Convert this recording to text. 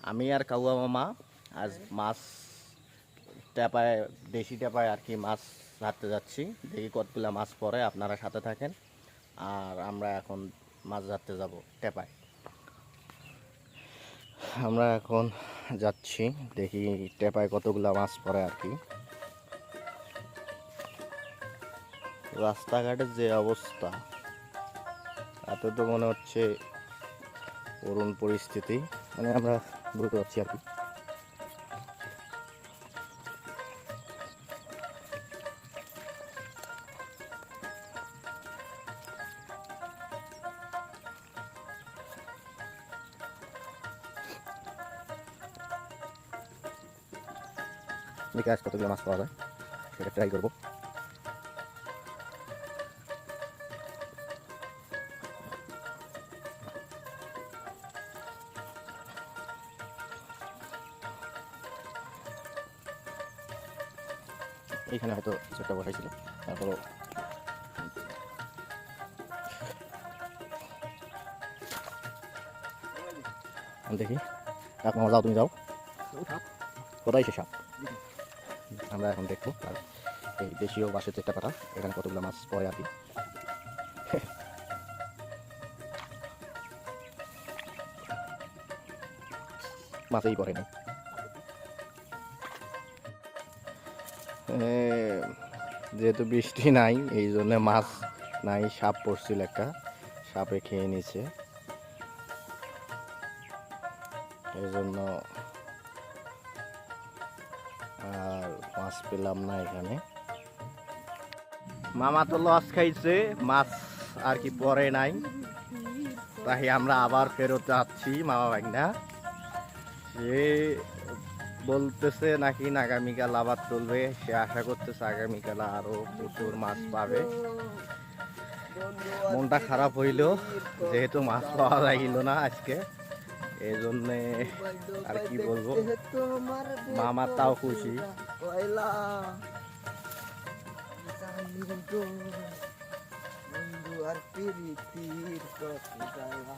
আমি আর কাউয়া মামা আজ মাছ টেপায় দেশি টেপায় আর কি মাছ ধরতে যাচ্ছি। দেখি কতগুলা মাছ পড়ে, আপনারা সাথে থাকেন। আর আমরা এখন মাছ ধরতে যাব টেপায়। আমরা এখন যাচ্ছি, দেখি টেপায় কতগুলা মাছ পড়ে আর কি। রাস্তাঘাটের যে অবস্থা, এত তো মনে হচ্ছে করুণ পরিস্থিতি, মানে আমরা বুঝতে পারছি আর কি। দেখে আজ কতগুলো মাছ পাওয়া যায় সেটা ট্রাই করবো। এইখানে হয়তো কিছু একটা বসাইছিল, তারপরও দেখি। এক মামা যাও, তুমি যাও, কোথায় সে সাপ? আমরা এখন দেখবো। আর এই দেশীয় বাঁশের চেষ্টা পাতা, এখানে কতগুলো মাছ পড়ে আর কি। মাছেই পড়ে না। যেহেতু বৃষ্টি নাই, এই জন্য মাছ নাই। সাপ পড়ছিল, একটা সাপে খেয়ে নিছে, এই জন্য আর মাছ পেলাম না এখানে। মামা তো লস খাইছে, মাছ আর কি পরে নাই, তাই আমরা আবার ফেরত যাচ্ছি। মামা ভাগনা সে বলতেছে নাকি আগামীকাল আবার তুলবে, সে আশা করতেছে আগামীকাল আরো প্রচুর মাছ পাবে। মনটা খারাপ হইল যেহেতু মাছ পাওয়া যাইল না আজকে, এই জন্যে আর কি বলবো, মামা তাও খুশি। বন্ধু আর প্রীতির কত জ্বালা।